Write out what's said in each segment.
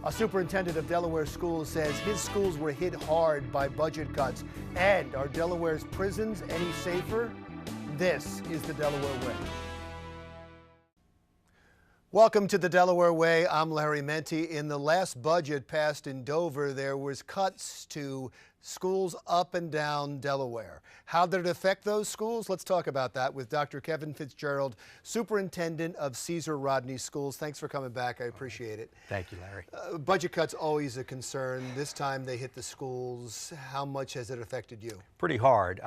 A superintendent of Delaware schools says his schools were hit hard by budget cuts. And are Delaware's prisons any safer? This is the Delaware Way. Welcome to the Delaware Way. I'm Larry Menti. In the last budget passed in Dover, there was cuts to schools up and down Delaware. How did it affect those schools? Let's talk about that with Dr. Kevin Fitzgerald, Superintendent of Rodney Schools. Thanks for coming back. I appreciate it. Thank you, Larry. Budget cuts always a concern. This time they hit the schools. How much has it affected you? Pretty hard.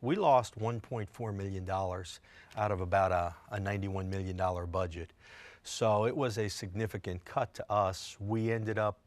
We lost $1.4 million out of about a $91 million budget. So it was a significant cut to us. We ended up...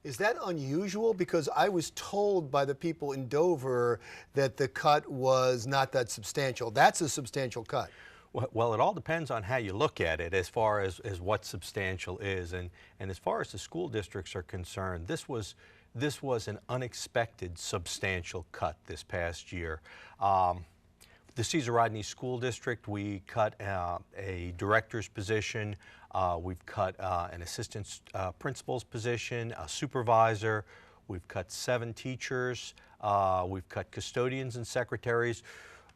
Is that unusual? Because I was told by the people in Dover that the cut was not that substantial. That's a substantial cut. Well, it all depends on how you look at it as far as what substantial is. And as far as the school districts are concerned, this was an unexpected substantial cut this past year. The Rodney School District, we cut a director's position, we've cut an assistant principal's position, a supervisor, we've cut 7 teachers, we've cut custodians and secretaries.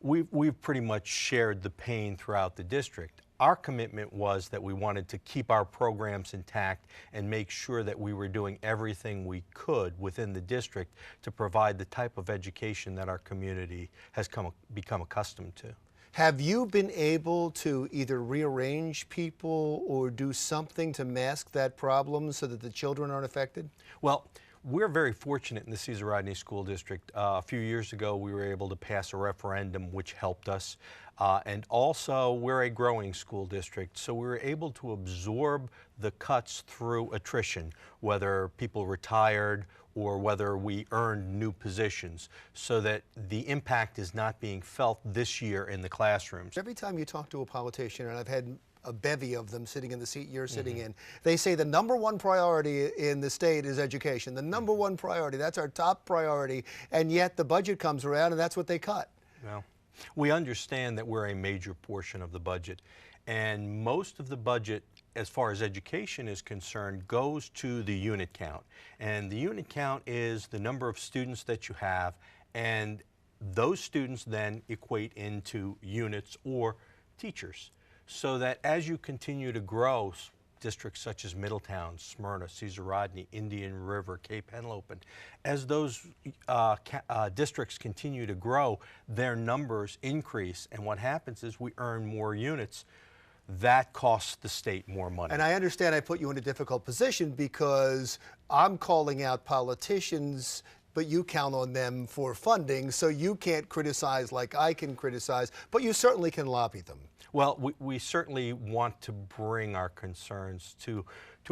We've pretty much shared the pain throughout the district. Our commitment was that we wanted to keep our programs intact and make sure that we were doing everything we could within the district to provide the type of education that our community has become accustomed to. Have you been able to either rearrange people or do something to mask that problem so that the children aren't affected? Well, we're very fortunate in the Rodney School District. A few years ago, we were able to pass a referendum which helped us. And also, we're a growing school district, so we were able to absorb the cuts through attrition, whether people retired or whether we earned new positions, so that the impact is not being felt this year in the classrooms. Every time you talk to a politician, and I've had a bevy of them sitting in the seat you're sitting in, they say the #1 priority in the state is education. The #1 priority, that's our top priority, and yet the budget comes around and that's what they cut. Well, we understand that we're a major portion of the budget, and most of the budget, as far as education is concerned, goes to the unit count. And the unit count is the number of students that you have, and those students then equate into units or teachers. So that as you continue to grow, districts such as Middletown, Smyrna, Rodney, Indian River, Cape Henlopen, as those districts continue to grow, their numbers increase. And what happens is we earn more units. That costs the state more money. And I understand I put you in a difficult position because I'm calling out politicians, but you count on them for funding, so you can't criticize like I can criticize, but you certainly can lobby them. Well, we certainly want to bring our concerns to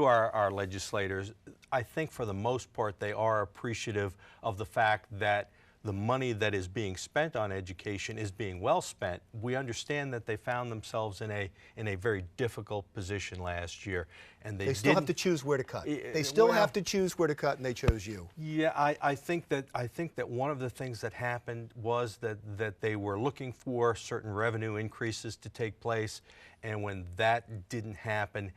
our legislators. I think for the most part they are appreciative of the fact that the money that is being spent on education is being well spent. We understand that they found themselves in a very difficult position last year, and they still have to choose where to cut. They still have to choose where to cut, and they chose you. Yeah, I think that one of the things that happened was that they were looking for certain revenue increases to take place, and when that didn't happen,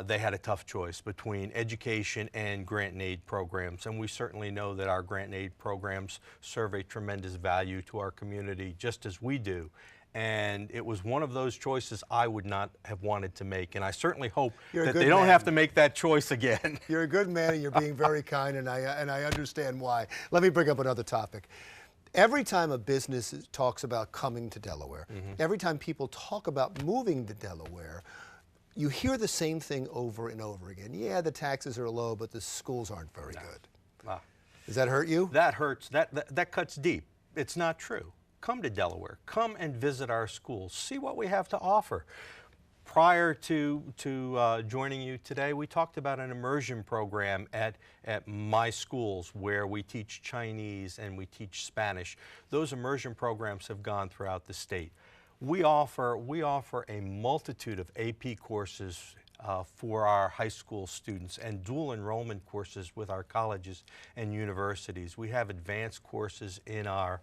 they had a tough choice between education and grant and aid programs, and we certainly know that our grant and aid programs serve a tremendous value to our community, just as we do. And it was one of those choices I would not have wanted to make, and I certainly hope that they don't have to make that choice again. You're a good man, and you're being very kind, and I understand why. Let me bring up another topic. Every time a business talks about coming to Delaware, every time people talk about moving to Delaware, you hear the same thing over and over again. Yeah, the taxes are low, but the schools aren't very good. Does that hurt you? That hurts. That cuts deep. It's not true. Come to Delaware. Come and visit our schools. See what we have to offer. Prior to joining you today, we talked about an immersion program at my schools where we teach Chinese and we teach Spanish. Those immersion programs have gone throughout the state. We offer a multitude of AP courses for our high school students and dual enrollment courses with our colleges and universities. We have advanced courses in our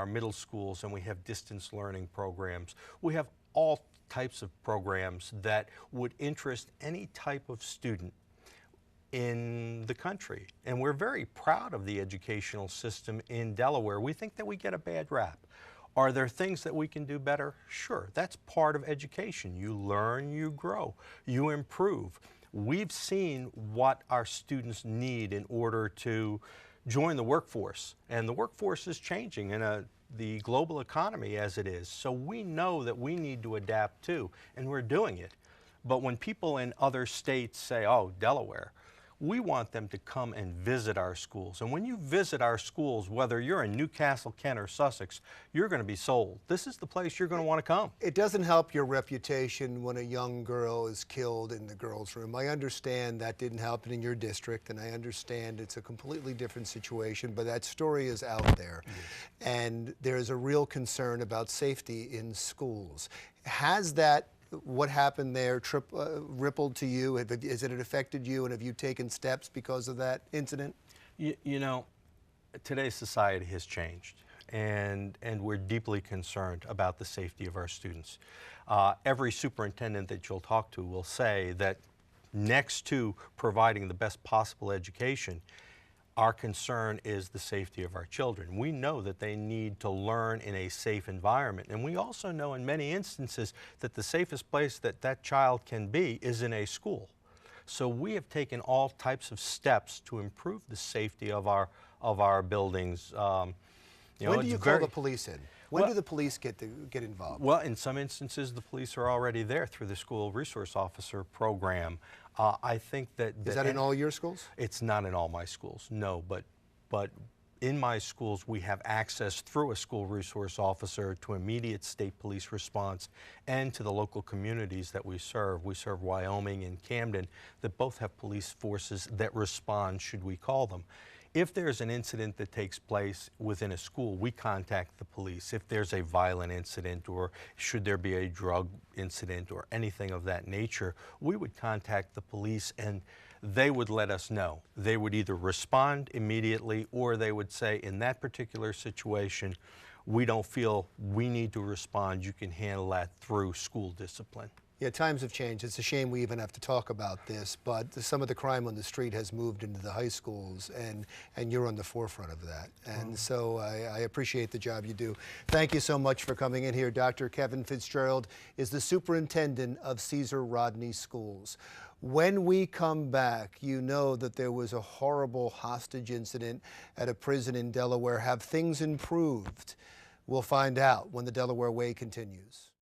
middle schools, and we have distance learning programs. We have all types of programs that would interest any type of student. in the country. And we're very proud of the educational system in Delaware. We think that we get a bad rap. Are there things that we can do better? Sure, that's part of education. You learn, you grow, you improve. We've seen what our students need in order to join the workforce, and the workforce is changing in the global economy as it is. So we know that we need to adapt too, and we're doing it. But when people in other states say, oh, Delaware, we want them to come and visit our schools. And when you visit our schools, whether you're in Newcastle, Kent, or Sussex, you're going to be sold. This is the place you're going to want to come. It doesn't help your reputation when a young girl is killed in the girls' room. I understand that didn't happen in your district, and I understand it's a completely different situation, but that story is out there. Yes. And there's a real concern about safety in schools. Has that what happened there rippled to you? Has it affected you, and have you taken steps because of that incident? You know, today's society has changed, and we're deeply concerned about the safety of our students. Every superintendent that you'll talk to will say that next to providing the best possible education, our concern is the safety of our children. We know that they need to learn in a safe environment, and we also know in many instances that the safest place that that child can be is in a school. So we have taken all types of steps to improve the safety of our buildings. When do you call the police in? When do the police get involved? Well, in some instances, the police are already there through the school resource officer program. I think that... Is that in all your schools? It's not in all my schools, no, but in my schools we have access through a school resource officer to immediate state police response and to the local communities that we serve. We serve Wyoming and Camden that both have police forces that respond should we call them. If there's an incident that takes place within a school, we contact the police. If there's a violent incident, or should there be a drug incident or anything of that nature, we would contact the police and they would let us know. They would either respond immediately, or they would say, in that particular situation, we don't feel we need to respond. You can handle that through school discipline. Yeah, times have changed. It's a shame we even have to talk about this, but some of the crime on the street has moved into the high schools, and you're on the forefront of that. And so I appreciate the job you do. Thank you so much for coming in here. Dr. Kevin Fitzgerald is the superintendent of Caesar Rodney Schools. When we come back, you know that there was a horrible hostage incident at a prison in Delaware. Have things improved? We'll find out when the Delaware Way continues.